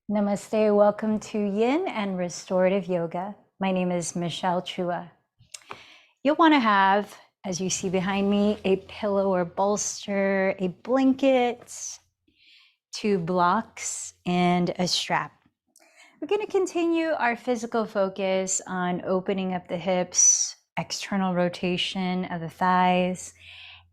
Namaste, welcome to Yin and Restorative Yoga. My name is Michelle Chua. You'll want to have, as you see behind me, a pillow or bolster, a blanket, two blocks, and a strap. We're going to continue our physical focus on opening up the hips, external rotation of the thighs,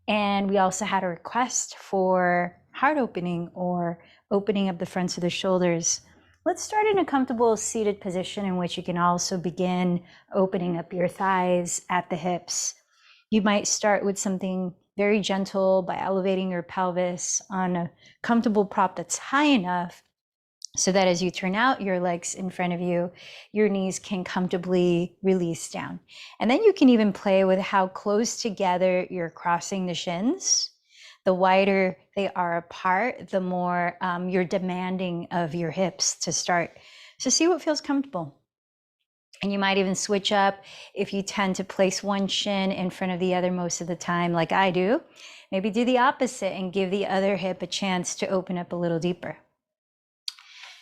and we also had a request for heart opening or opening up the fronts of the shoulders. Let's start in a comfortable seated position in which you can also begin opening up your thighs at the hips. You might start with something very gentle by elevating your pelvis on a comfortable prop that's high enough so that as you turn out your legs in front of you, your knees can comfortably release down. And then you can even play with how close together you're crossing the shins. The wider they are apart, the more you're demanding of your hips to start. So see what feels comfortable. And you might even switch up if you tend to place one shin in front of the other most of the time, like I do. Maybe do the opposite and give the other hip a chance to open up a little deeper.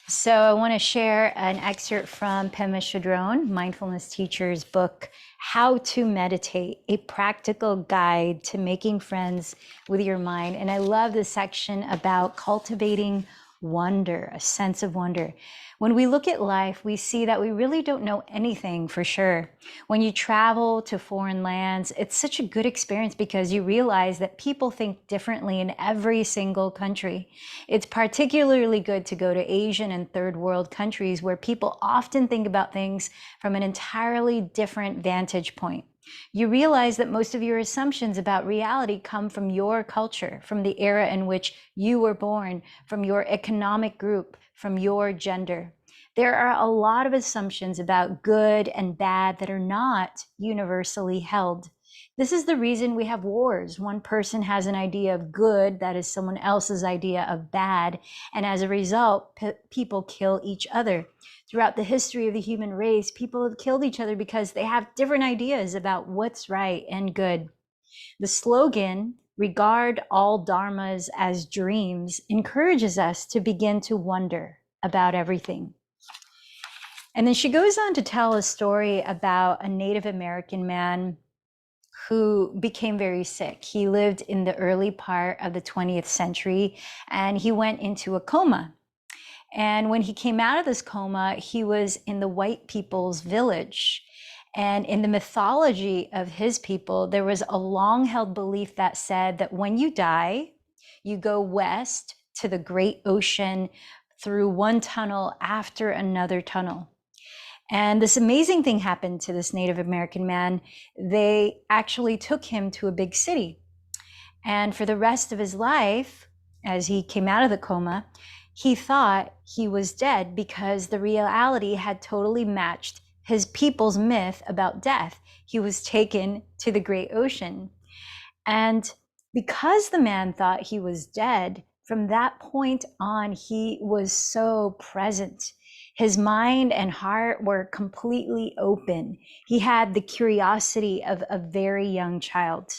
So I want to share an excerpt from Pema Chodron, mindfulness teacher's book, How to Meditate, a practical guide to making friends with your mind. And I love the section about cultivating wonder, a sense of wonder. When we look at life, we see that we really don't know anything for sure. When you travel to foreign lands, it's such a good experience because you realize that people think differently in every single country. It's particularly good to go to Asian and third world countries where people often think about things from an entirely different vantage point. You realize that most of your assumptions about reality come from your culture, from the era in which you were born, from your economic group, from your gender. There are a lot of assumptions about good and bad that are not universally held. This is the reason we have wars. One person has an idea of good that is someone else's idea of bad, and as a result, people kill each other. Throughout the history of the human race, people have killed each other because they have different ideas about what's right and good. The slogan, regard all dharmas as dreams, encourages us to begin to wonder about everything. And then she goes on to tell a story about a Native American man who became very sick. He lived in the early part of the 20th century and he went into a coma. And when he came out of this coma, he was in the white people's village. And in the mythology of his people, there was a long held belief that said that when you die, you go west to the great ocean through one tunnel after another tunnel. And this amazing thing happened to this Native American man. They actually took him to a big city. And for the rest of his life, as he came out of the coma, he thought he was dead because the reality had totally matched his people's myth about death. He was taken to the great ocean. And because the man thought he was dead, from that point on, he was so present. His mind and heart were completely open. He had the curiosity of a very young child,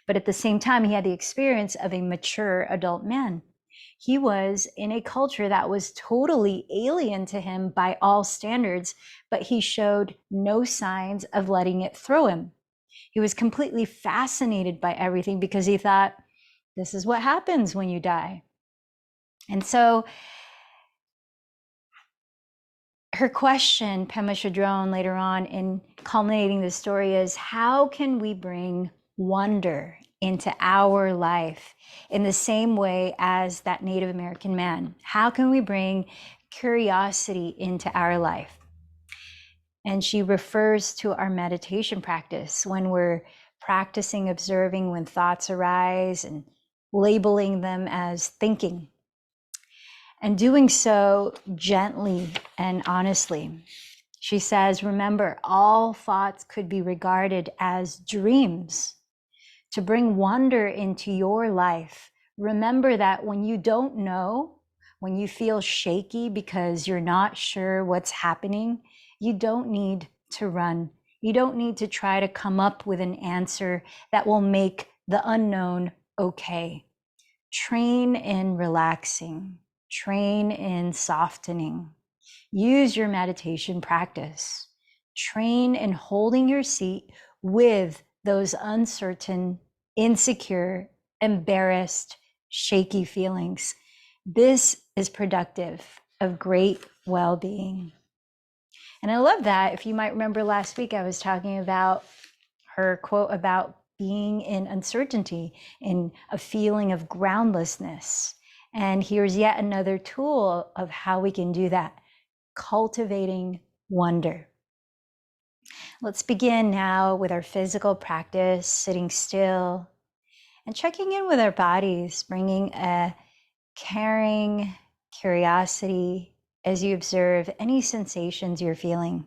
but at the same time, he had the experience of a mature adult man. He was in a culture that was totally alien to him by all standards, but he showed no signs of letting it throw him. He was completely fascinated by everything because he thought, this is what happens when you die. And so her question, Pema Chodron, later on in culminating the story is, how can we bring wonder into our life in the same way as that Native American man? How can we bring curiosity into our life? And she refers to our meditation practice when we're practicing observing when thoughts arise and labeling them as thinking, and doing so gently and honestly. She says, remember, all thoughts could be regarded as dreams. To bring wonder into your life, remember that when you don't know, when you feel shaky because you're not sure what's happening, you don't need to run. You don't need to try to come up with an answer that will make the unknown okay. Train in relaxing, train in softening, Use your meditation practice. Train in holding your seat with those uncertain, insecure, embarrassed, shaky feelings. This is productive of great well-being. And I love that. If you might remember last week, I was talking about her quote about being in uncertainty, in a feeling of groundlessness. And here's yet another tool of how we can do that: cultivating wonder. Let's begin now with our physical practice, sitting still and checking in with our bodies, bringing a caring curiosity as you observe any sensations you're feeling.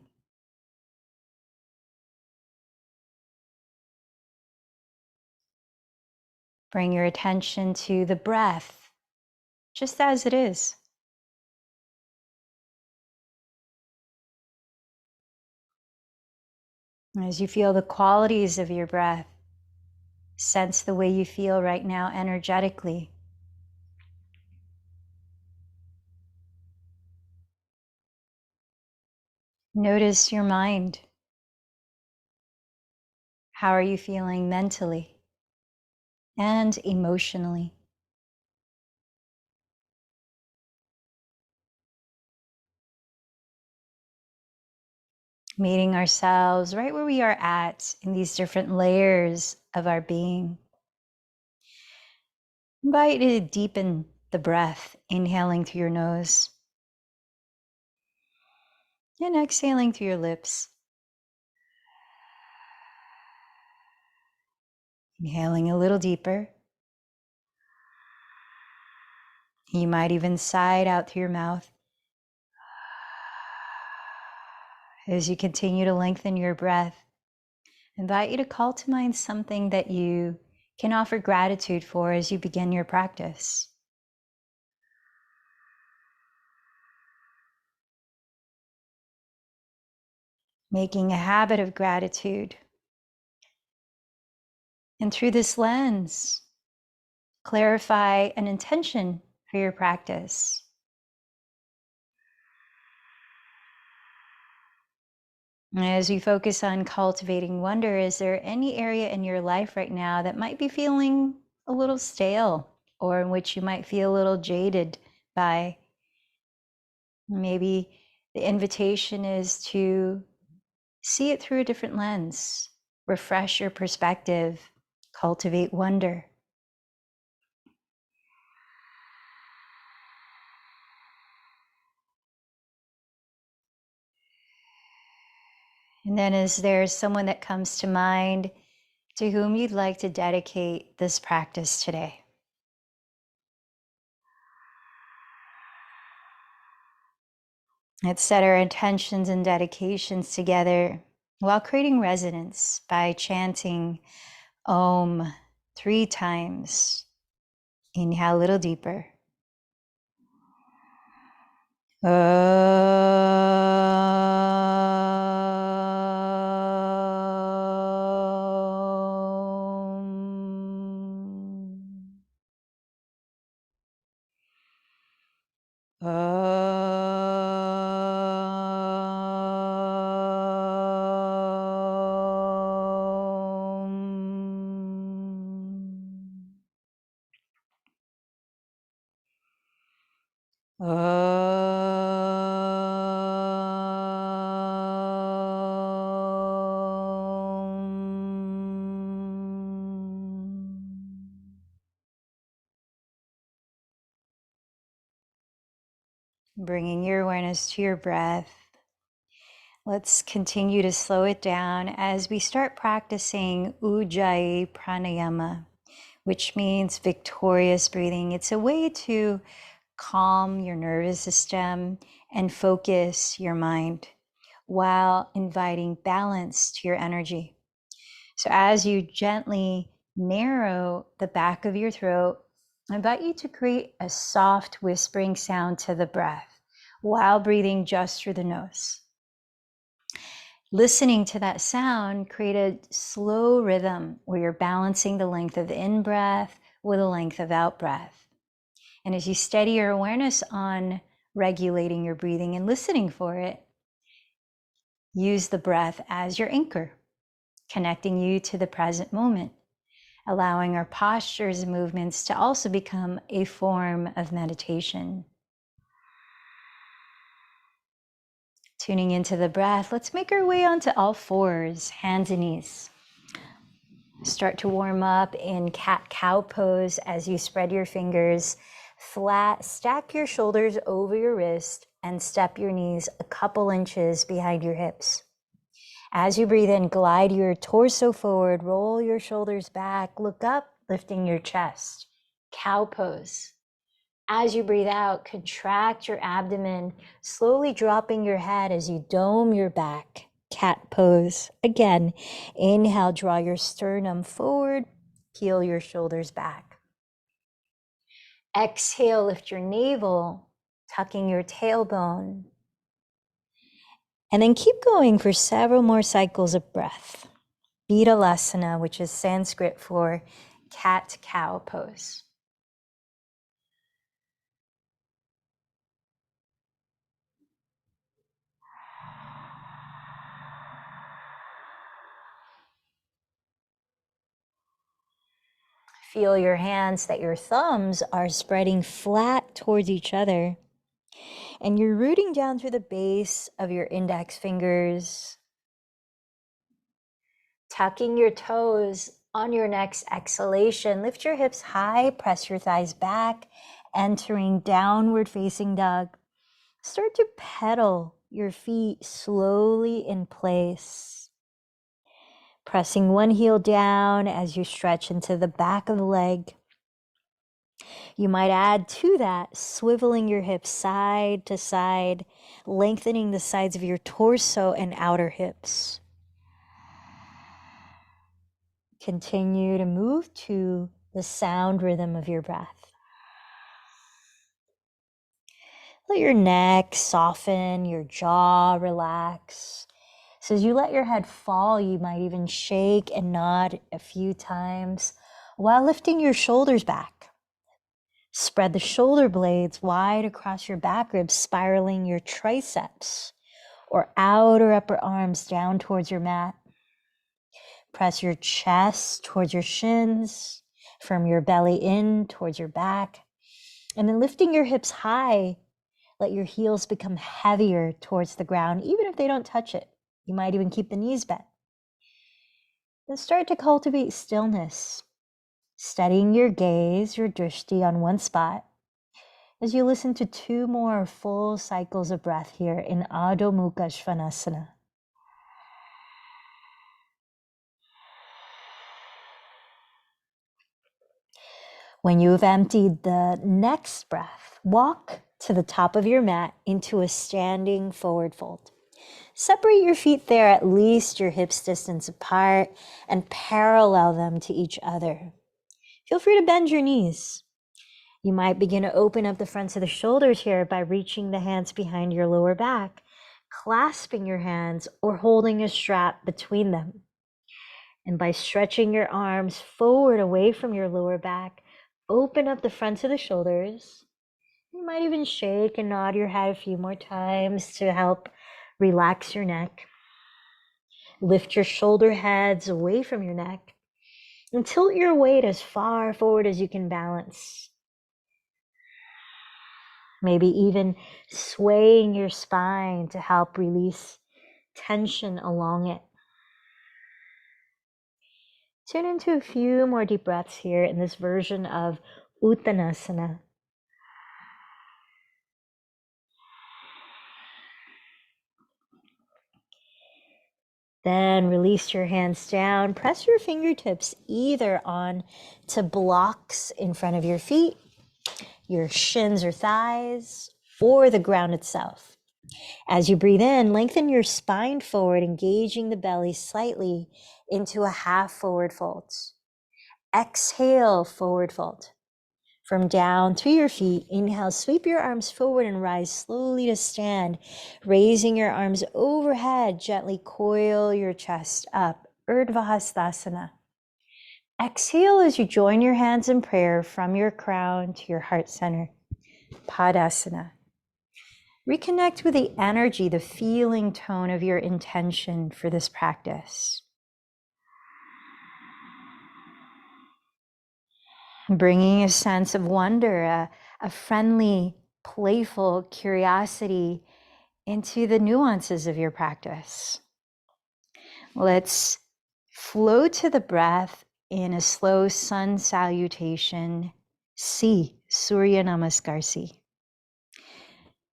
Bring your attention to the breath, just as it is. As you feel the qualities of your breath, sense the way you feel right now energetically. Notice your mind. How are you feeling mentally and emotionally? Meeting ourselves right where we are at in these different layers of our being. Invite you to deepen the breath, inhaling through your nose and exhaling through your lips. Inhaling a little deeper. You might even sigh it out through your mouth. As you continue to lengthen your breath, I invite you to call to mind something that you can offer gratitude for as you begin your practice. Making a habit of gratitude. And through this lens, clarify an intention for your practice. As you focus on cultivating wonder, is there any area in your life right now that might be feeling a little stale, or in which you might feel a little jaded by? Maybe the invitation is to see it through a different lens, refresh your perspective, cultivate wonder. And then is there someone that comes to mind to whom you'd like to dedicate this practice today? Let's set our intentions and dedications together while creating resonance by chanting Om 3 times. Inhale a little deeper. Bringing your awareness to your breath. Let's continue to slow it down as we start practicing Ujjayi Pranayama, which means victorious breathing. It's a way to calm your nervous system and focus your mind while inviting balance to your energy. So as you gently narrow the back of your throat, I invite you to create a soft whispering sound to the breath while breathing just through the nose. Listening to that sound, create a slow rhythm where you're balancing the length of in-breath with the length of out-breath. And as you steady your awareness on regulating your breathing and listening for it. Use the breath as your anchor, connecting you to the present moment, allowing our postures and movements to also become a form of meditation. Tuning into the breath, let's make our way onto all fours, hands and knees. Start to warm up in cat-cow pose as you spread your fingers flat, stack your shoulders over your wrist, and step your knees a couple inches behind your hips. As you breathe in, glide your torso forward, roll your shoulders back, look up, lifting your chest. Cow pose. As you breathe out, contract your abdomen, slowly dropping your head as you dome your back. Cat pose. Again, inhale, draw your sternum forward, peel your shoulders back. Exhale, lift your navel, tucking your tailbone. And then keep going for several more cycles of breath. Virasana, which is Sanskrit for cat-cow pose. Feel your hands that your thumbs are spreading flat towards each other. And you're rooting down through the base of your index fingers, tucking your toes. On your next exhalation, lift your hips high, press your thighs back, entering downward facing dog. Start to pedal your feet slowly in place. Pressing one heel down as you stretch into the back of the leg. You might add to that, swiveling your hips side to side, lengthening the sides of your torso and outer hips. Continue to move to the sound rhythm of your breath. Let your neck soften, your jaw relax. So as you let your head fall, you might even shake and nod a few times while lifting your shoulders back. Spread the shoulder blades wide across your back ribs, spiraling your triceps or outer upper arms down towards your mat. Press your chest towards your shins, from your belly in towards your back. And then lifting your hips high, let your heels become heavier towards the ground, even if they don't touch it. You might even keep the knees bent. Then start to cultivate stillness, steadying your gaze, your drishti on one spot, as you listen to 2 more full cycles of breath here in Adho Mukha Svanasana. When you've emptied the next breath, walk to the top of your mat into a standing forward fold. Separate your feet there at least your hips distance apart and parallel them to each other. Feel free to bend your knees. You might begin to open up the fronts of the shoulders here by reaching the hands behind your lower back, clasping your hands or holding a strap between them. And by stretching your arms forward away from your lower back, open up the fronts of the shoulders. You might even shake and nod your head a few more times to help relax your neck. Lift your shoulder heads away from your neck and tilt your weight as far forward as you can balance. Maybe even swaying your spine to help release tension along it. Tune into a few more deep breaths here in this version of Uttanasana. Then release your hands down. Press your fingertips either on to blocks in front of your feet, your shins or thighs, or the ground itself. As you breathe in, lengthen your spine forward, engaging the belly slightly into a half forward fold. Exhale, forward fold. From down through your feet, inhale, sweep your arms forward and rise slowly to stand. Raising your arms overhead, gently coil your chest up, Urdhva Hastasana. Exhale as you join your hands in prayer from your crown to your heart center, Padasana. Reconnect with the energy, the feeling tone of your intention for this practice. Bringing a sense of wonder, a friendly, playful curiosity into the nuances of your practice. Let's flow to the breath in a slow sun salutation, Si, Surya Namaskar Si.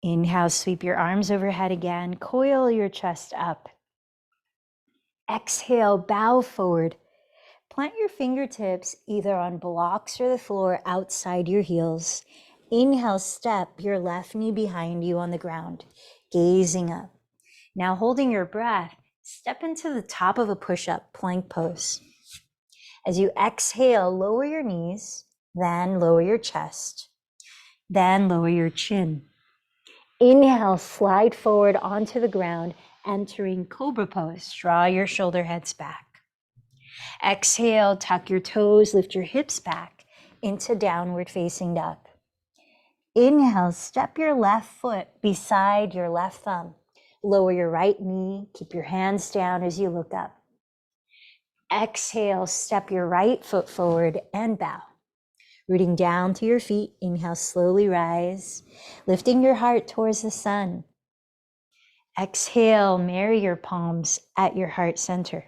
Inhale, sweep your arms overhead again, coil your chest up. Exhale, bow forward. Plant your fingertips either on blocks or the floor outside your heels. Inhale, step your left knee behind you on the ground, gazing up. Now holding your breath, step into the top of a push-up plank pose. As you exhale, lower your knees, then lower your chest, then lower your chin. Inhale, slide forward onto the ground, entering cobra pose. Draw your shoulder heads back. Exhale, tuck your toes, lift your hips back into downward facing dog. Inhale, step your left foot beside your left thumb. Lower your right knee, keep your hands down as you look up. Exhale, step your right foot forward and bow. Rooting down to your feet, inhale, slowly rise, lifting your heart towards the sun. Exhale, marry your palms at your heart center.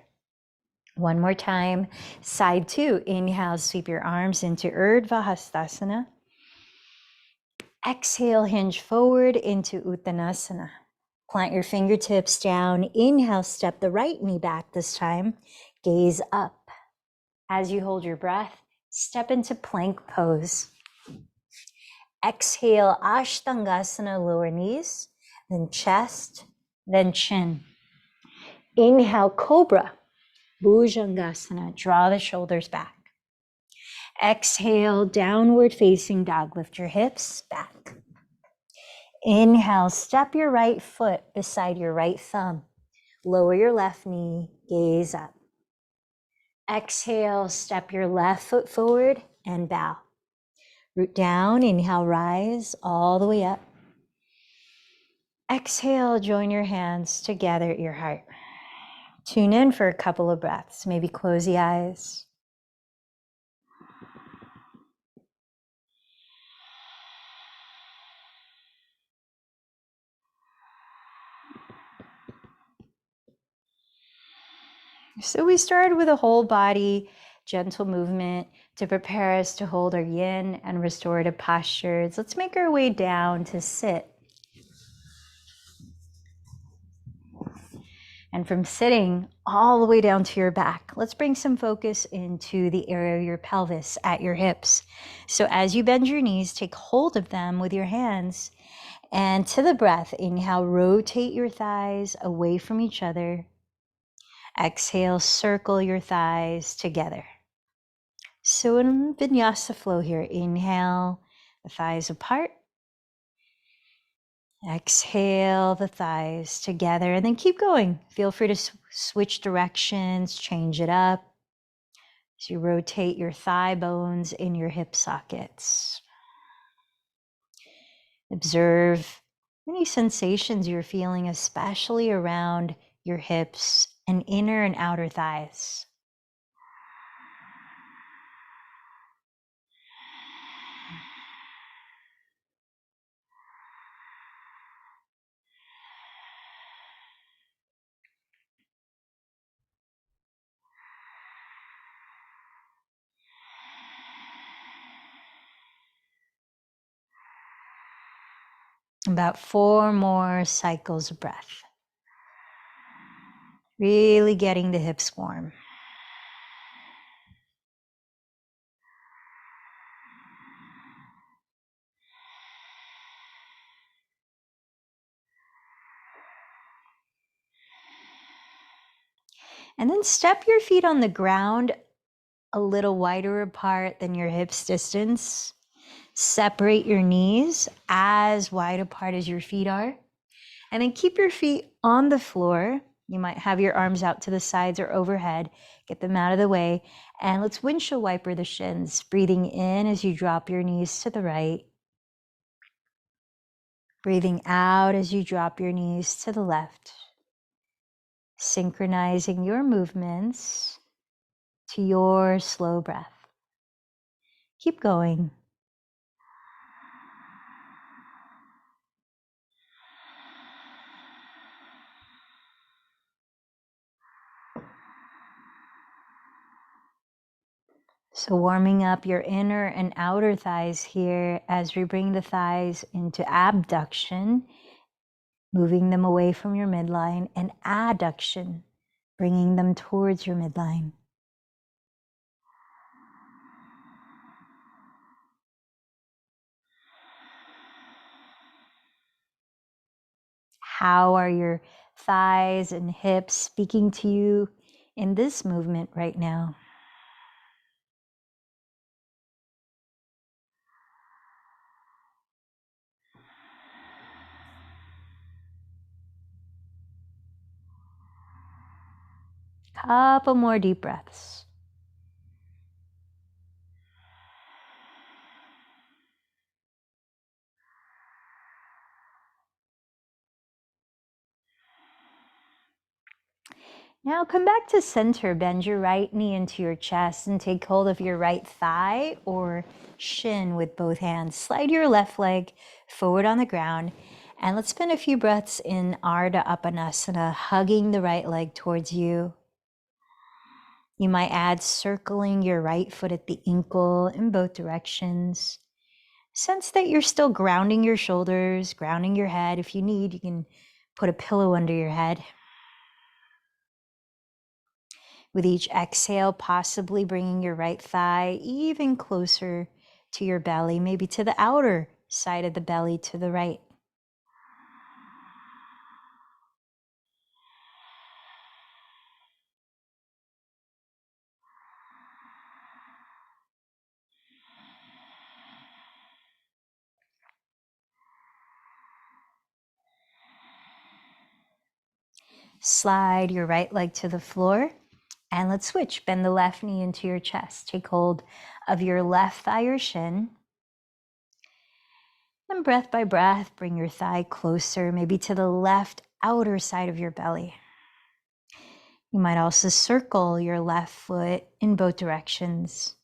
One more time, side two. Inhale, sweep your arms into Urdhva Hastasana. Exhale, hinge forward into Uttanasana. Plant your fingertips down. Inhale, step the right knee back this time. Gaze up. As you hold your breath, step into plank pose. Exhale, Ashtangasana, lower knees, then chest, then chin. Inhale, Cobra, Bhujangasana, draw the shoulders back. Exhale, downward facing dog, lift your hips back. Inhale, step your right foot beside your right thumb. Lower your left knee, gaze up. Exhale, step your left foot forward and bow. Root down, inhale, rise all the way up. Exhale, join your hands together at your heart. Tune in for a couple of breaths, maybe close the eyes. So we started with a whole body, gentle movement to prepare us to hold our yin and restorative postures. Let's make our way down to sit. And from sitting all the way down to your back, let's bring some focus into the area of your pelvis at your hips. So as you bend your knees, take hold of them with your hands. And to the breath, inhale, rotate your thighs away from each other. Exhale, circle your thighs together. So in vinyasa flow here, inhale, the thighs apart. Exhale, the thighs together, and then keep going. Feel free to switch directions, change it up. As you rotate your thigh bones in your hip sockets. Observe any sensations you're feeling, especially around your hips and inner and outer thighs. About 4 more cycles of breath. Really getting the hips warm. And then step your feet on the ground a little wider apart than your hips distance. Separate your knees as wide apart as your feet are. And then keep your feet on the floor. You might have your arms out to the sides or overhead. Get them out of the way. And let's windshield wiper the shins. Breathing in as you drop your knees to the right. Breathing out as you drop your knees to the left, synchronizing your movements to your slow breath. Keep going. So warming up your inner and outer thighs here as we bring the thighs into abduction, moving them away from your midline, and adduction, bringing them towards your midline. How are your thighs and hips speaking to you in this movement right now? Couple more deep breaths. Now come back to center. Bend your right knee into your chest and take hold of your right thigh or shin with both hands. Slide your left leg forward on the ground. And let's spend a few breaths in Ardha Uppanasana, hugging the right leg towards you. You might add circling your right foot at the ankle in both directions. Sense that you're still grounding your shoulders, grounding your head. If you need, you can put a pillow under your head. With each exhale, possibly bringing your right thigh even closer to your belly, maybe to the outer side of the belly to the right. Slide your right leg to the floor. And let's switch. Bend the left knee into your chest. Take hold of your left thigh or shin. And breath by breath, bring your thigh closer, maybe to the left outer side of your belly. You might also circle your left foot in both directions.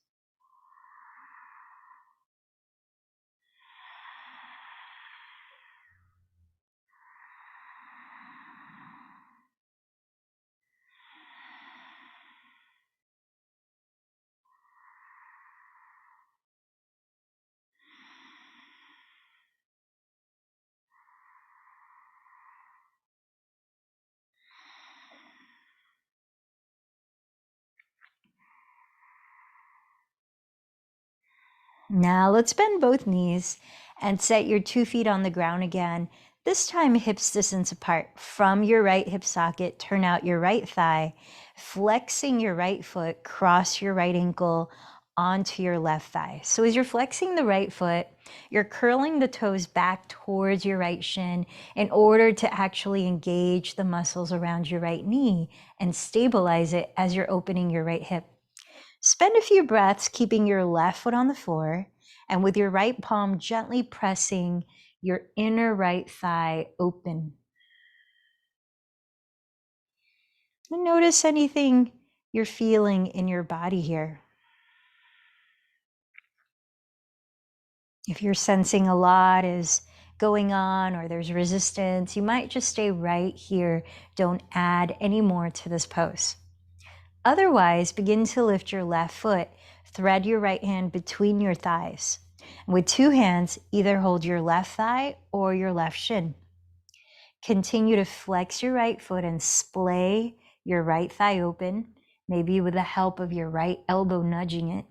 Now let's bend both knees and set your 2 feet on the ground again. This time hips distance apart. From your right hip socket, turn out your right thigh, flexing your right foot, cross your right ankle onto your left thigh. So as you're flexing the right foot, you're curling the toes back towards your right shin in order to actually engage the muscles around your right knee and stabilize it as you're opening your right hip. Spend a few breaths keeping your left foot on the floor and with your right palm gently pressing your inner right thigh open. And notice anything you're feeling in your body here. If you're sensing a lot is going on or there's resistance, you might just stay right here. Don't add any more to this pose. Otherwise, begin to lift your left foot. Thread your right hand between your thighs. With 2 hands, either hold your left thigh or your left shin. Continue to flex your right foot and splay your right thigh open, maybe with the help of your right elbow nudging it,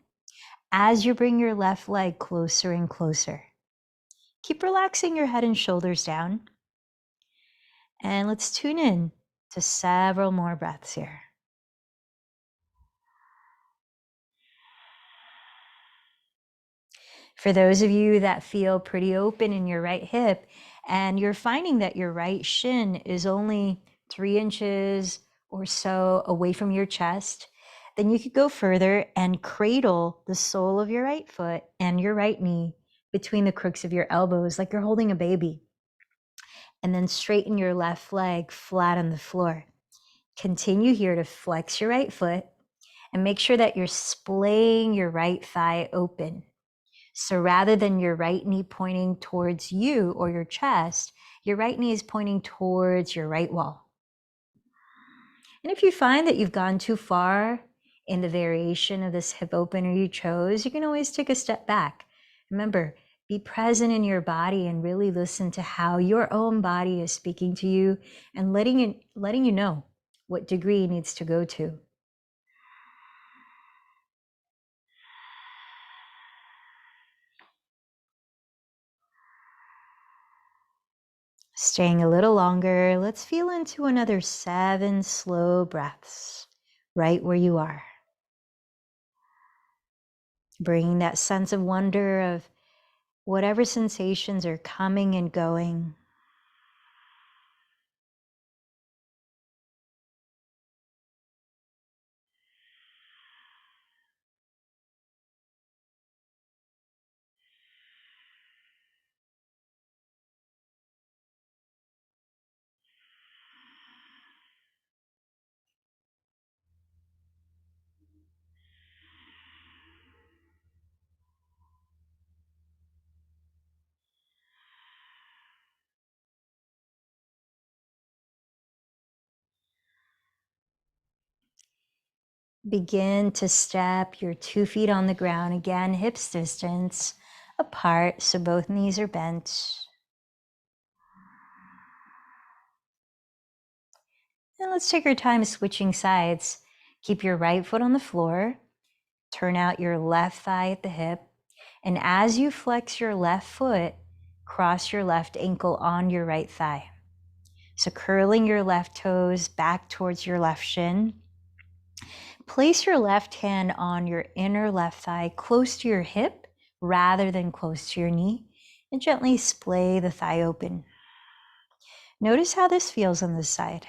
as you bring your left leg closer and closer. Keep relaxing your head and shoulders down. And let's tune in to several more breaths here. For those of you that feel pretty open in your right hip and you're finding that your right shin is only 3 inches or so away from your chest, then you could go further and cradle the sole of your right foot and your right knee between the crooks of your elbows like you're holding a baby. And then straighten your left leg flat on the floor. Continue here to flex your right foot and make sure that you're splaying your right thigh open. So rather than your right knee pointing towards you or your chest, your right knee is pointing towards your right wall. And if you find that you've gone too far in the variation of this hip opener you chose, you can always take a step back. Remember, be present in your body and really listen to how your own body is speaking to you and letting you know what degree it needs to go to. Staying a little longer, let's feel into another 7 slow breaths right where you are. Bringing that sense of wonder of whatever sensations are coming and going. Begin to step your 2 feet on the ground, again, hips distance apart, so both knees are bent. And let's take our time switching sides. Keep your right foot on the floor, turn out your left thigh at the hip, and as you flex your left foot, cross your left ankle on your right thigh. So curling your left toes back towards your left shin. Place your left hand on your inner left thigh close to your hip rather than close to your knee, and gently splay the thigh open. Notice how this feels on this side.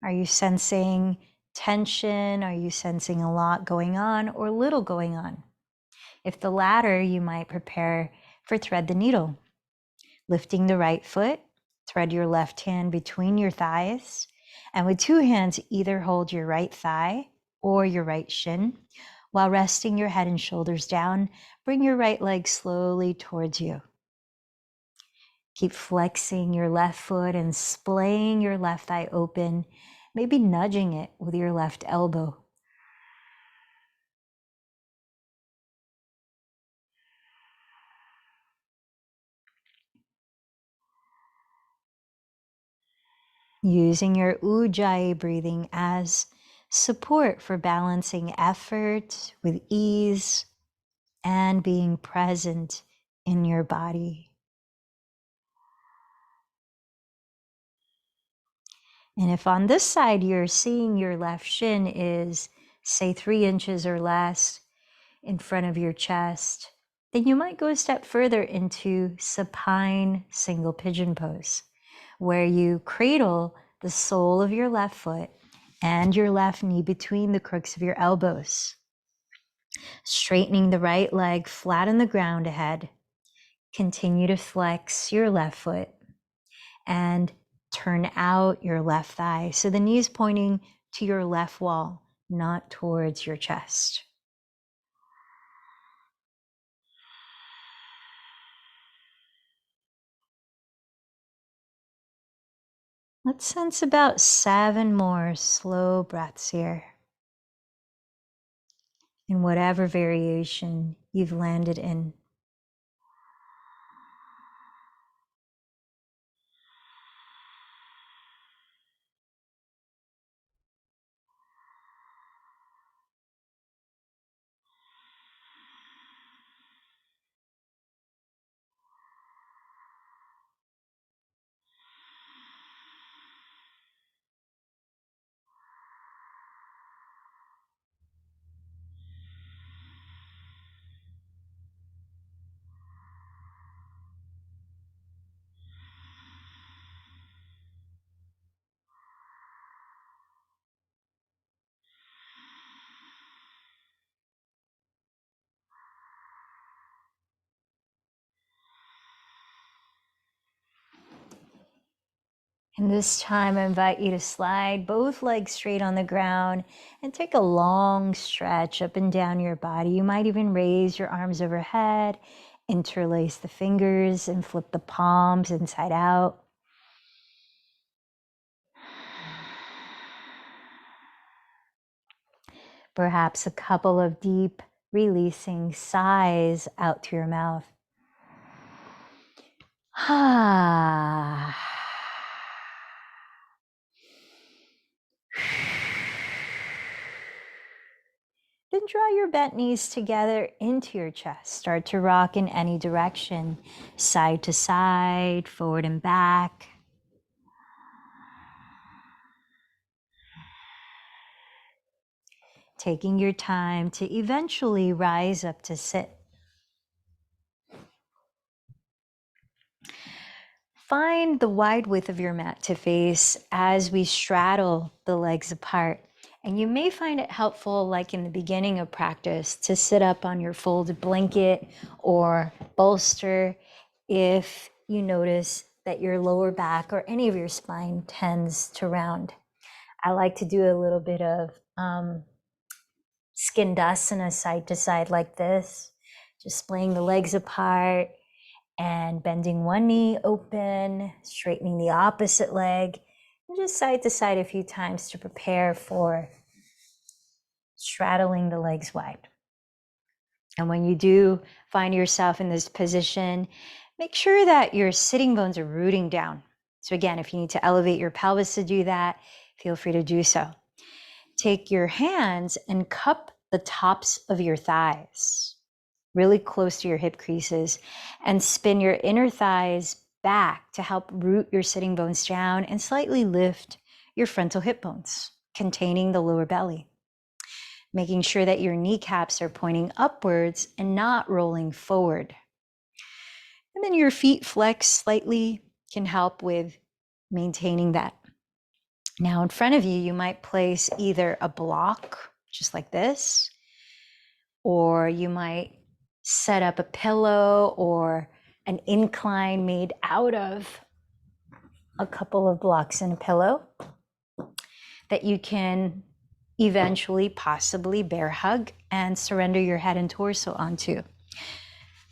Are you sensing tension? Are you sensing a lot going on or little going on? If the latter, you might prepare for thread the needle. Lifting the right foot, thread your left hand between your thighs, and with 2 hands, either hold your right thigh or your right shin. While resting your head and shoulders down, bring your right leg slowly towards you. Keep flexing your left foot and splaying your left thigh open, maybe nudging it with your left elbow. Using your ujjayi breathing as support for balancing effort with ease and being present in your body. And if on this side you're seeing your left shin is, say, 3 inches or less in front of your chest, then you might go a step further into supine single pigeon pose, where you cradle the sole of your left foot and your left knee between the crooks of your elbows. Straightening the right leg flat on the ground ahead. Continue to flex your left foot and turn out your left thigh. So the knee is pointing to your left wall, not towards your chest. Let's sense about 7 more slow breaths here. In whatever variation you've landed in. And this time, I invite you to slide both legs straight on the ground and take a long stretch up and down your body. You might even raise your arms overhead, interlace the fingers, and flip the palms inside out. Perhaps a couple of deep releasing sighs out to your mouth. Ah. Then draw your bent knees together into your chest. Start to rock in any direction, side to side, forward and back. Taking your time to eventually rise up to sit. Find the wide width of your mat to face as we straddle the legs apart. And you may find it helpful, like in the beginning of practice, to sit up on your folded blanket or bolster if you notice that your lower back or any of your spine tends to round. I like to do a little bit of skindasana side to side like this, just splaying the legs apart and bending one knee open, straightening the opposite leg, and just side to side a few times to prepare for straddling the legs wide. And when you do find yourself in this position, make sure that your sitting bones are rooting down. So again, if you need to elevate your pelvis to do that, feel free to do so. Take your hands and cup the tops of your thighs, really close to your hip creases, and spin your inner thighs back to help root your sitting bones down and slightly lift your frontal hip bones, containing the lower belly. Making sure that your kneecaps are pointing upwards and not rolling forward. And then your feet flex slightly can help with maintaining that. Now in front of you, you might place either a block, just like this, or you might set up a pillow or an incline made out of a couple of blocks and a pillow that you can eventually possibly bear hug and surrender your head and torso onto.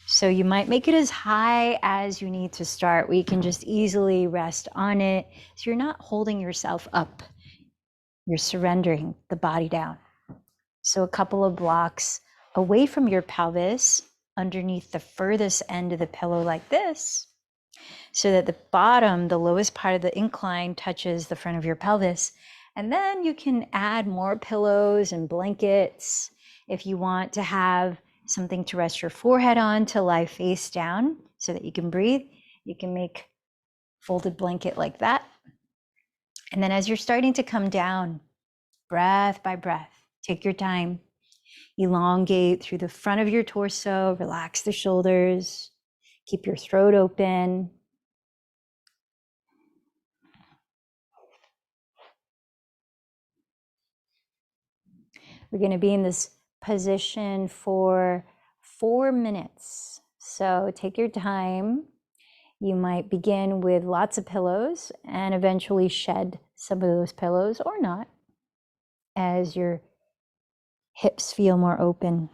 So you might make it as high as you need to start, where you can just easily rest on it. So you're not holding yourself up. You're surrendering the body down. So a couple of blocks away from your pelvis, underneath the furthest end of the pillow like this, so that the bottom, the lowest part of the incline, touches the front of your pelvis. And then you can add more pillows and blankets if you want to have something to rest your forehead on to lie face down so that you can breathe. You can make folded blanket like that. And then as you're starting to come down, breath by breath, take your time. Elongate through the front of your torso, relax the shoulders, keep your throat open. We're going to be in this position for 4 minutes. So take your time. You might begin with lots of pillows and eventually shed some of those pillows or not as your hips feel more open.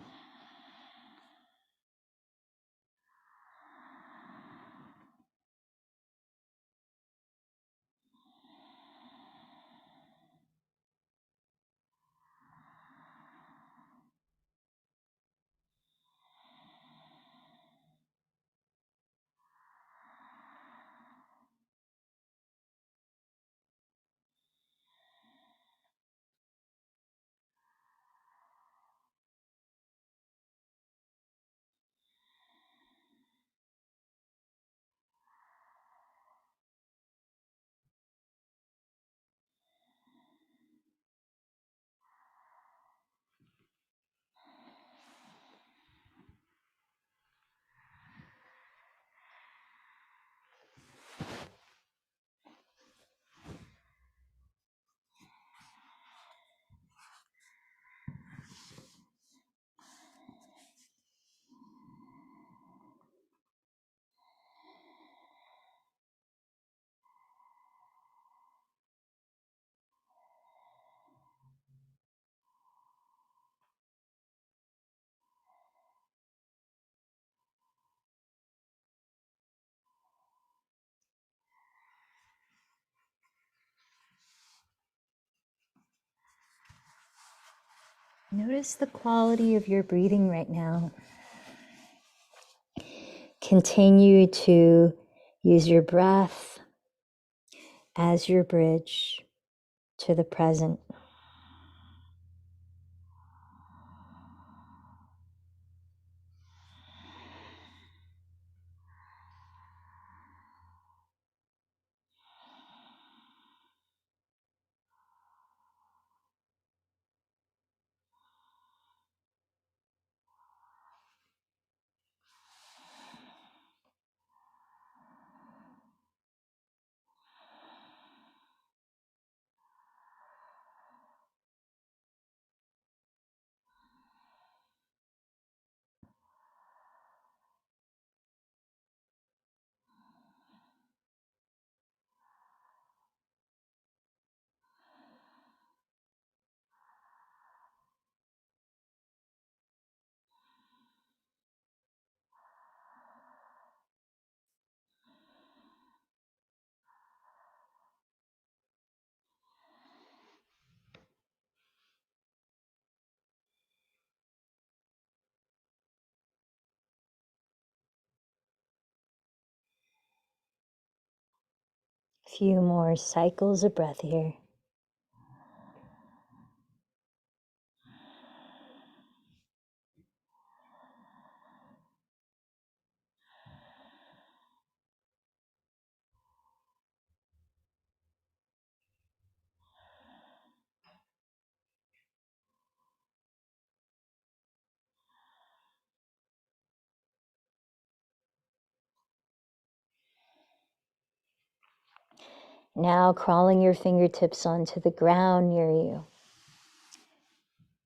Notice the quality of your breathing right now. Continue to use your breath as your bridge to the present. A few more cycles of breath here. Now crawling your fingertips onto the ground near you.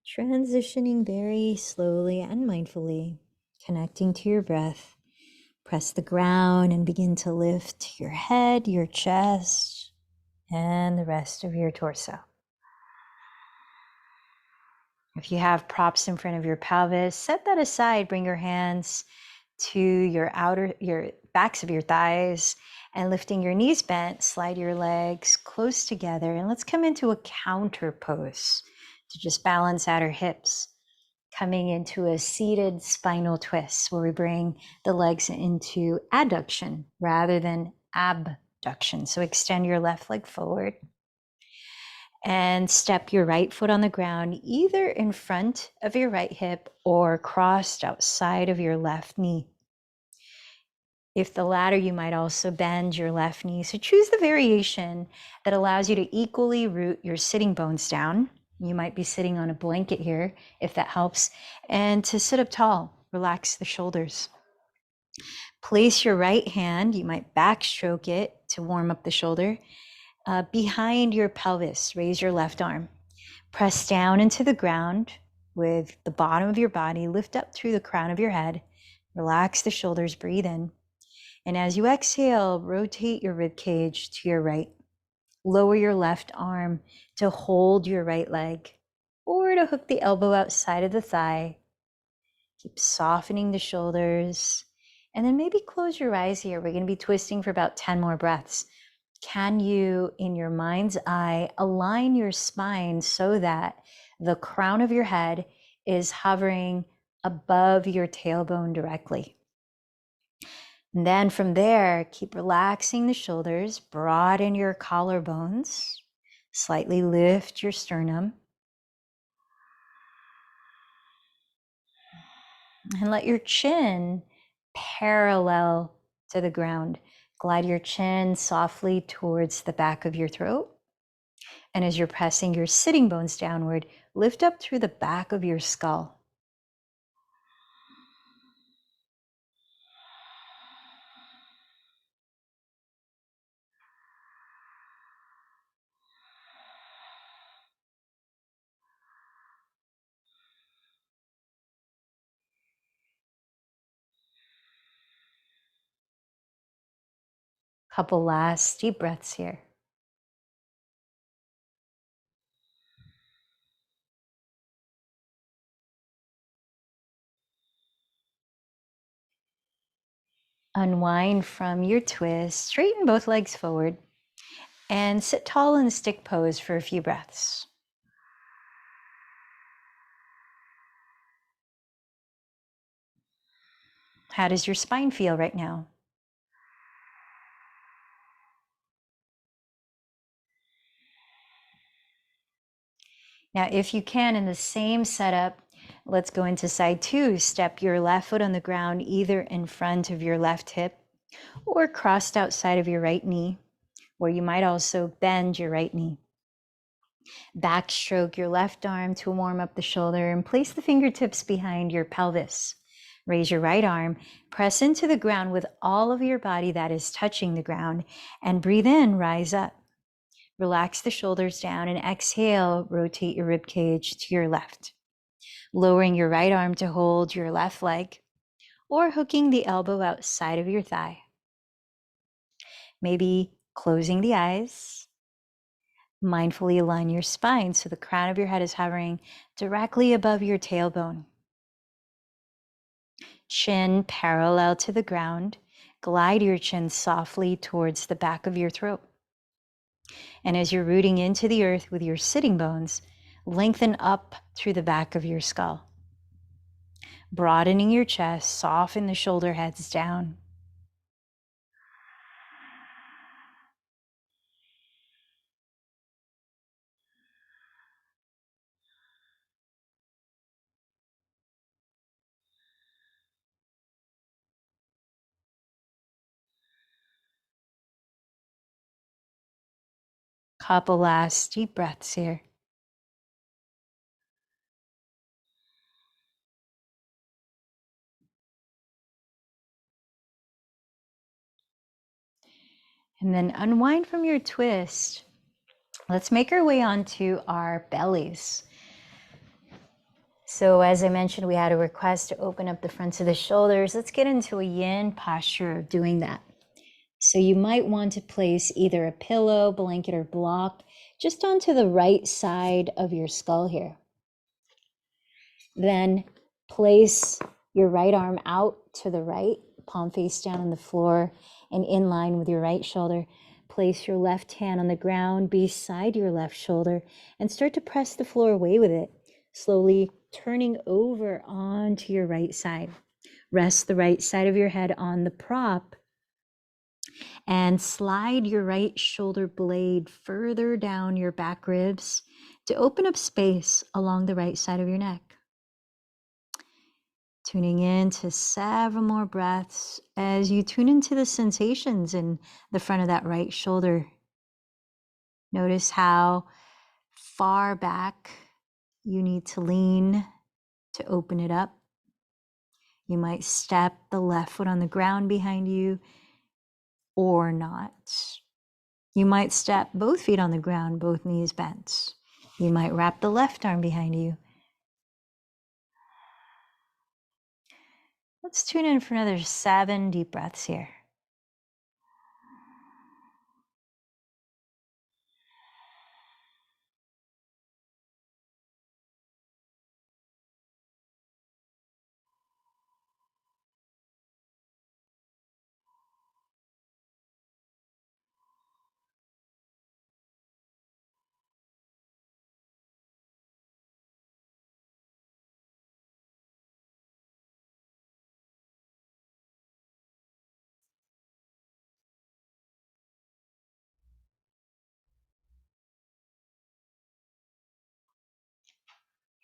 Transitioning very slowly and mindfully, connecting to your breath. Press the ground and begin to lift your head, your chest, and the rest of your torso. If you have props in front of your pelvis, set that aside. Bring your hands to your backs of your thighs, and lifting your knees bent, slide your legs close together. And let's come into a counter pose to just balance out our hips. Coming into a seated spinal twist where we bring the legs into adduction rather than abduction. So extend your left leg forward and step your right foot on the ground, either in front of your right hip or crossed outside of your left knee. If the latter, you might also bend your left knee. So choose the variation that allows you to equally root your sitting bones down. You might be sitting on a blanket here, if that helps. And to sit up tall, relax the shoulders. Place your right hand, you might backstroke it to warm up the shoulder, behind your pelvis. Raise your left arm. Press down into the ground with the bottom of your body. Lift up through the crown of your head. Relax the shoulders, breathe in. And as you exhale, rotate your rib cage to your right. Lower your left arm to hold your right leg or to hook the elbow outside of the thigh. Keep softening the shoulders. And then maybe close your eyes here. We're going to be twisting for about 10 more breaths. Can you, in your mind's eye, align your spine so that the crown of your head is hovering above your tailbone directly? And then from there, keep relaxing the shoulders, broaden your collarbones, slightly lift your sternum, and let your chin parallel to the ground. Glide your chin softly towards the back of your throat. And as you're pressing your sitting bones downward, lift up through the back of your skull. Couple last deep breaths here. Unwind from your twist, straighten both legs forward, and sit tall in the stick pose for a few breaths. How does your spine feel right now? Now, if you can, in the same setup, let's go into side two. Step your left foot on the ground, either in front of your left hip or crossed outside of your right knee, where you might also bend your right knee. Backstroke your left arm to warm up the shoulder and place the fingertips behind your pelvis. Raise your right arm, press into the ground with all of your body that is touching the ground, and breathe in, rise up. Relax the shoulders down and exhale, rotate your rib cage to your left. Lowering your right arm to hold your left leg or hooking the elbow outside of your thigh. Maybe closing the eyes. Mindfully align your spine so the crown of your head is hovering directly above your tailbone. Chin parallel to the ground. Glide your chin softly towards the back of your throat. And as you're rooting into the earth with your sitting bones, lengthen up through the back of your skull. Broadening your chest, soften the shoulder heads down. Couple last deep breaths here. And then unwind from your twist. Let's make our way onto our bellies. So as I mentioned, we had a request to open up the fronts of the shoulders. Let's get into a yin posture of doing that. So you might want to place either a pillow, blanket, or block just onto the right side of your skull here. Then place your right arm out to the right, palm face down on the floor and in line with your right shoulder. Place your left hand on the ground beside your left shoulder and start to press the floor away with it, slowly turning over onto your right side. Rest the right side of your head on the prop and slide your right shoulder blade further down your back ribs to open up space along the right side of your neck. Tuning in to several more breaths as you tune into the sensations in the front of that right shoulder. Notice how far back you need to lean to open it up. You might step the left foot on the ground behind you or not. You might step both feet on the ground, both knees bent. You might wrap the left arm behind you. Let's tune in for another 7 deep breaths here.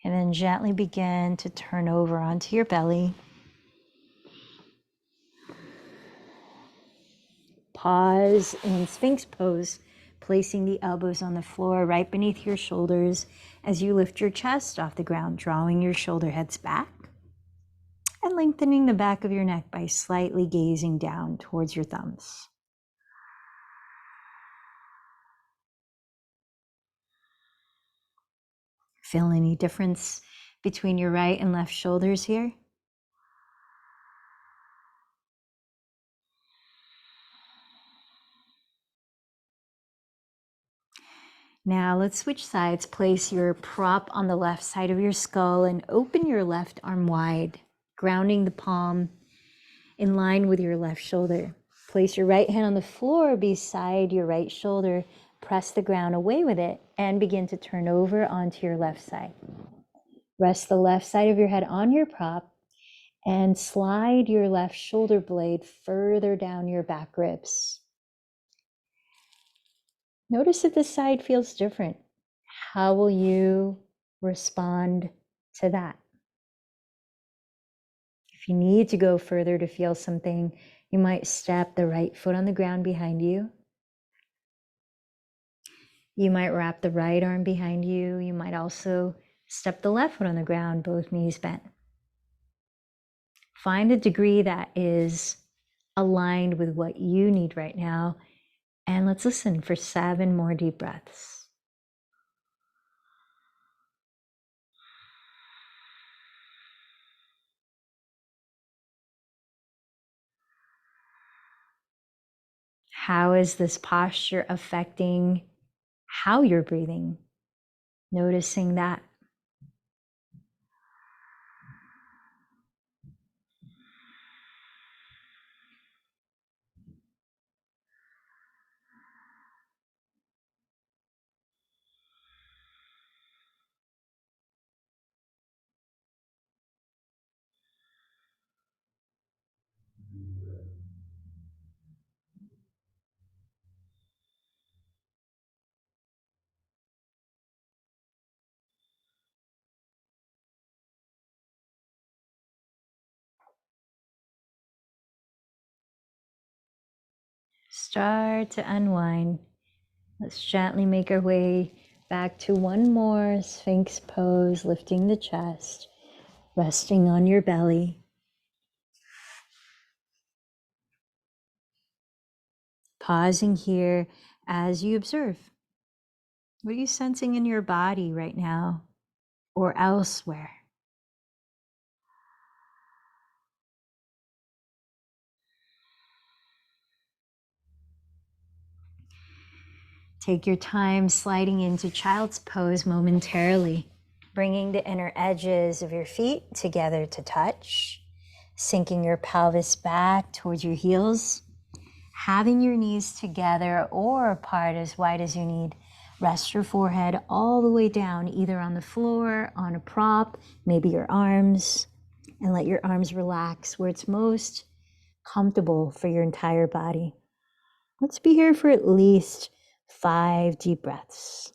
And then gently begin to turn over onto your belly. Pause in Sphinx pose, placing the elbows on the floor right beneath your shoulders as you lift your chest off the ground, drawing your shoulder heads back and lengthening the back of your neck by slightly gazing down towards your thumbs. Feel any difference between your right and left shoulders here? Now let's switch sides. Place your prop on the left side of your skull and open your left arm wide, grounding the palm in line with your left shoulder. Place your right hand on the floor beside your right shoulder. Press the ground away with it and begin to turn over onto your left side. Rest the left side of your head on your prop And slide your left shoulder blade further down your back ribs. Notice if this side feels different. How will you respond to that? If you need to go further to feel something, you might step the right foot on the ground behind you. You might wrap the right arm behind you. You might also step the left foot on the ground, both knees bent. Find a degree that is aligned with what you need right now. And let's listen for 7 more deep breaths. How is this posture affecting how you're breathing? Noticing that. Start to unwind. Let's gently make our way back to one more Sphinx pose, lifting the chest, resting on your belly. Pausing here as you observe. What are you sensing in your body right now or elsewhere? Take your time sliding into child's pose momentarily, bringing the inner edges of your feet together to touch, sinking your pelvis back towards your heels, having your knees together or apart as wide as you need. Rest your forehead all the way down, either on the floor, on a prop, maybe your arms, and let your arms relax where it's most comfortable for your entire body. Let's be here for at least 5 deep breaths.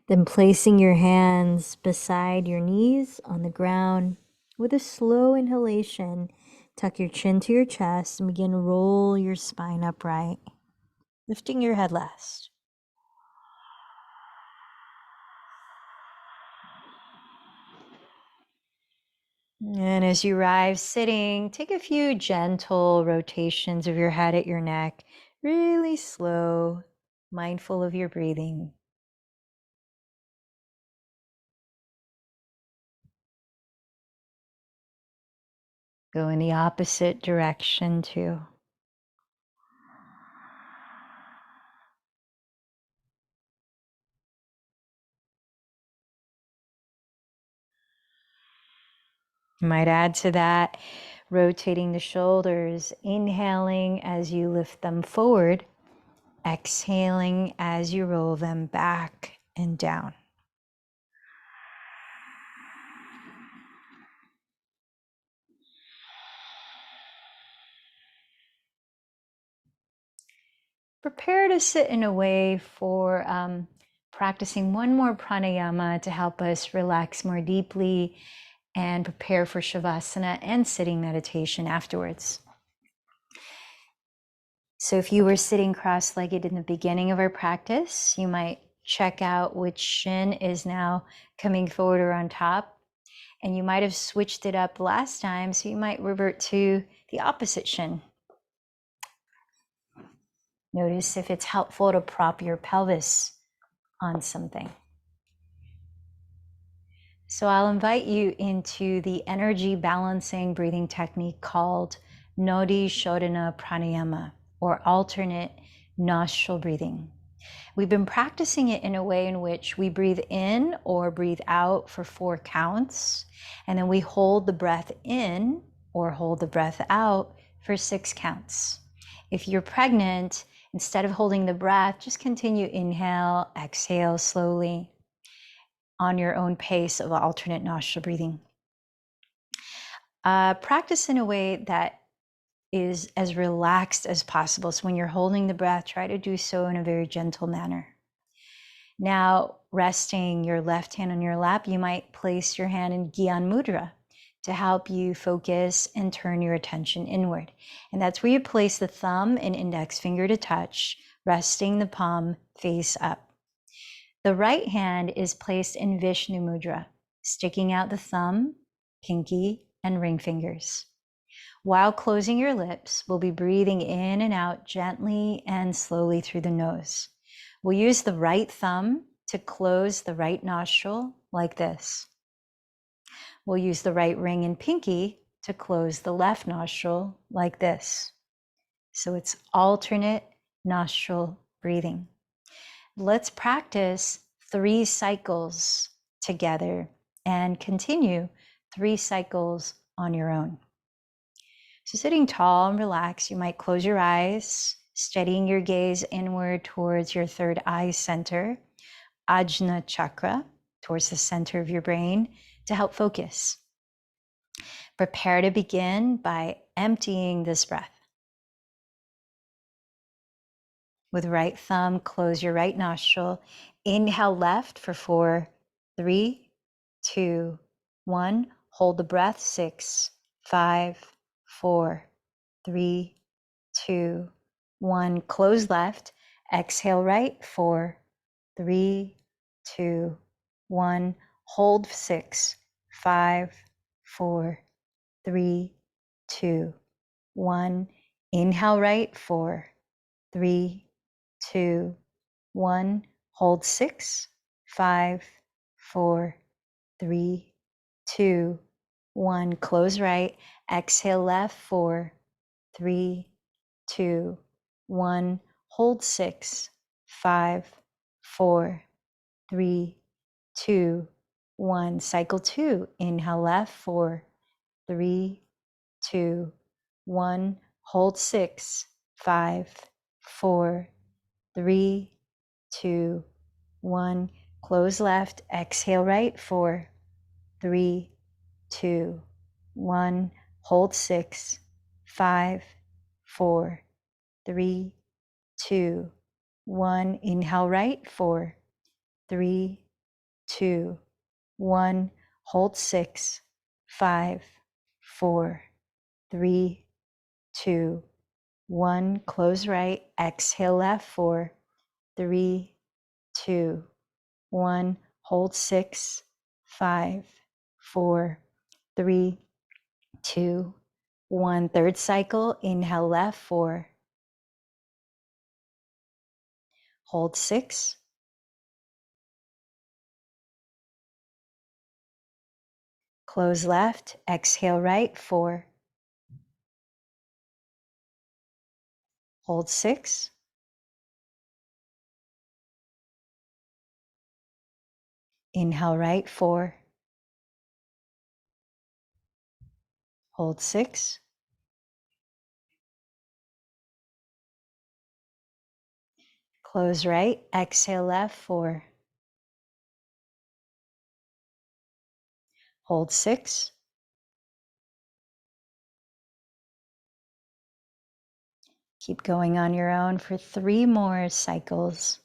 Then placing your hands beside your knees on the ground with a slow inhalation, tuck your chin to your chest and begin to roll your spine upright, lifting your head last. And as you arrive sitting, take a few gentle rotations of your head at your neck, really slow, mindful of your breathing. Go in the opposite direction too. You might add to that, rotating the shoulders, inhaling as you lift them forward, exhaling as you roll them back and down. Prepare to sit in a way for practicing one more pranayama to help us relax more deeply and prepare for Shavasana and sitting meditation afterwards. So if you were sitting cross-legged in the beginning of our practice, you might check out which shin is now coming forward or on top. And you might have switched it up last time, so you might revert to the opposite shin. Notice if it's helpful to prop your pelvis on something. So I'll invite you into the energy balancing breathing technique called Nodi Shodhana Pranayama, or alternate nostril breathing. We've been practicing it in a way in which we breathe in or breathe out for 4 counts, and then we hold the breath in or hold the breath out for 6 counts. If you're pregnant, instead of holding the breath, just continue inhale, exhale slowly on your own pace of alternate nostril breathing. Practice in a way that is as relaxed as possible. So when you're holding the breath, try to do so in a very gentle manner. Now, resting your left hand on your lap, you might place your hand in Gyan Mudra to help you focus and turn your attention inward. And that's where you place the thumb and index finger to touch, resting the palm face up. The right hand is placed in Vishnu Mudra, sticking out the thumb, pinky, and ring fingers. While closing your lips, we'll be breathing in and out gently and slowly through the nose. We'll use the right thumb to close the right nostril like this. We'll use the right ring and pinky to close the left nostril like this. So it's alternate nostril breathing. Let's practice 3 cycles together and continue 3 cycles on your own. So sitting tall and relaxed, you might close your eyes, steadying your gaze inward towards your third eye center, Ajna chakra, towards the center of your brain to help focus. Prepare to begin by emptying this breath. With right thumb, close your right nostril. Inhale left for 4, 3, 2, 1. Hold the breath, 6, 5, 4, 3, 2, 1. Close left. Exhale right, 4, 3, 2, 1. Hold 6, 5, 4, 3, 2, 1. Inhale right, 4, 3, 2, 1. Hold 6, 5, 4, 3, 2, 1. Close right. Exhale left, 4, 3, 2, 1. Hold 6, 5, 4, 3, 2, 1. Cycle 2. Inhale left, 4, 3, 2, 1. Hold 6, 5, 4, 3, 2, 1. Close left. Exhale right. 4, 3, 2, 1. Hold 6, 5, 4, 3, 2, 1. Inhale right. 4, 3, 2, 1. Hold 6, 5, 4, 3, 2, 1. Close right. Exhale left. 4, 3, 2, 1. Hold 6, 5, 4, 3, 2, 1. Third cycle. Inhale left. 4. Hold 6. Close left. Exhale right. 4. Hold 6. Inhale right. 4. Hold 6. Close right. Exhale left. 4. Hold 6. Keep going on your own for 3 more cycles.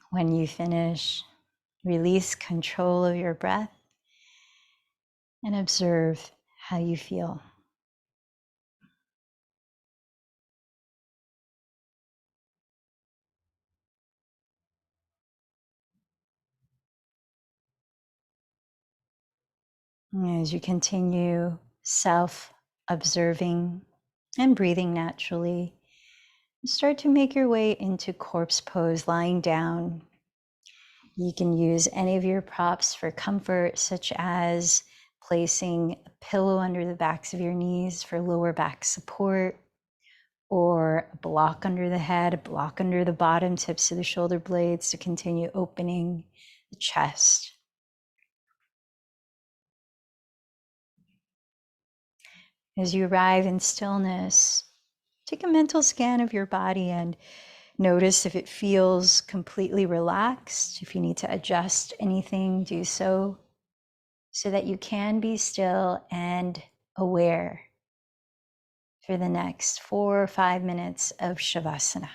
When you finish, release control of your breath and observe how you feel. As you continue self observing and breathing naturally, start to make your way into corpse pose, lying down. You can use any of your props for comfort, such as placing a pillow under the backs of your knees for lower back support, or a block under the head, a block under the bottom tips of the shoulder blades to continue opening the chest. As you arrive in stillness, take a mental scan of your body and notice if it feels completely relaxed. If you need to adjust anything, do so that you can be still and aware for the next 4 or 5 minutes of Shavasana.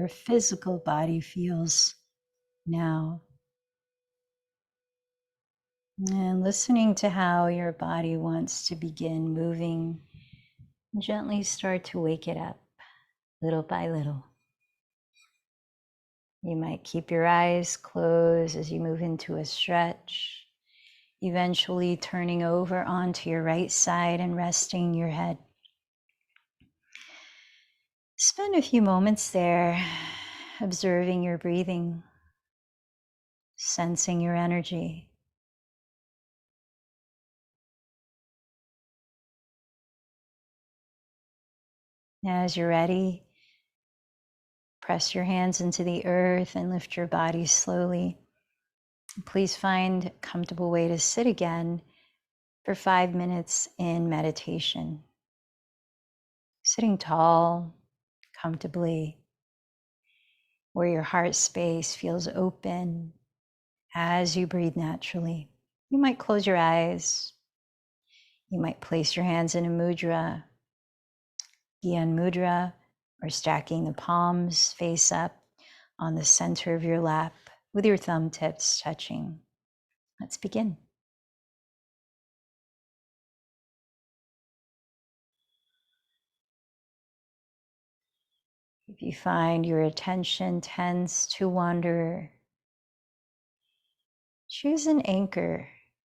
your physical body feels now. And listening to how your body wants to begin moving, gently start to wake it up little by little. You might keep your eyes closed as you move into a stretch, eventually turning over onto your right side and resting your head. Spend a few moments there observing your breathing, sensing your energy. As you're ready, press your hands into the earth and lift your body slowly. Please find a comfortable way to sit again for 5 minutes in meditation. Sitting tall, comfortably, where your heart space feels open as you breathe naturally. You might close your eyes. You might place your hands in a mudra, Gyan mudra, or stacking the palms face up on the center of your lap with your thumb tips touching. Let's begin. If you find your attention tends to wander, choose an anchor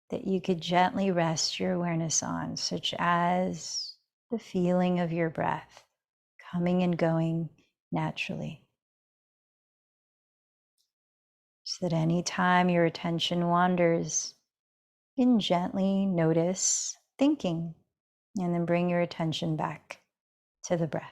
that you could gently rest your awareness on, such as the feeling of your breath coming and going naturally. So that any time your attention wanders, you can gently notice thinking and then bring your attention back to the breath.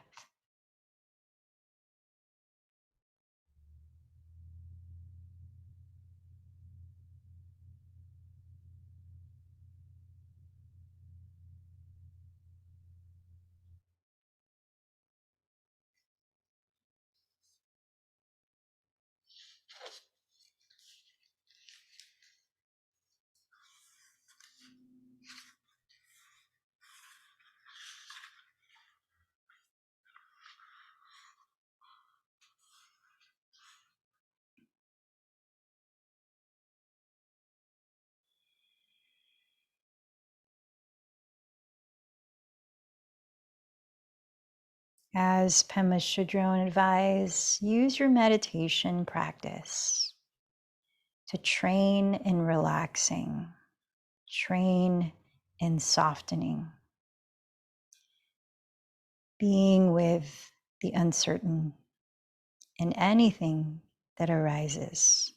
As Pema Chodron advised, use your meditation practice to train in relaxing, train in softening, being with the uncertain in anything that arises.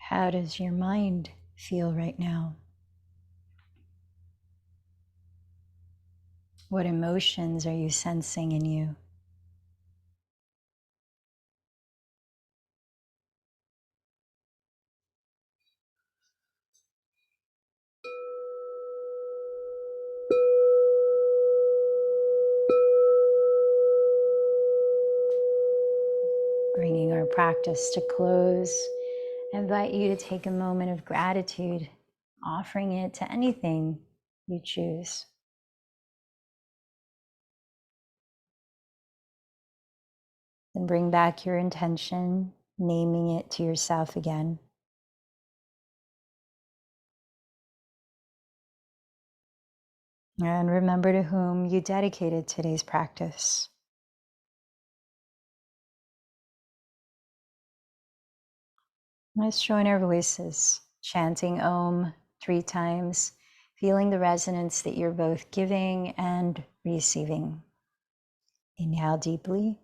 How does your mind feel right now? What emotions are you sensing in you? Bringing our practice to close, I invite you to take a moment of gratitude, offering it to anything you choose. Then bring back your intention, naming it to yourself again. And remember to whom you dedicated today's practice. Let's join our voices, chanting Om 3 times, feeling the resonance that you're both giving and receiving. Inhale deeply.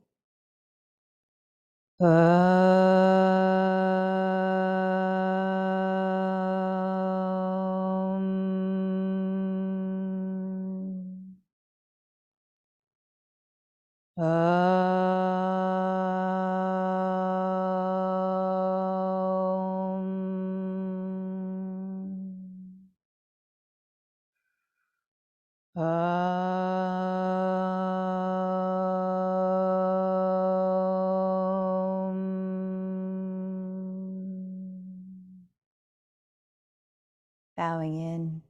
Bowing in,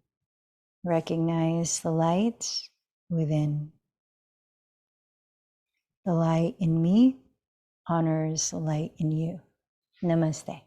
recognize the light within. The light in me honors the light in you. Namaste.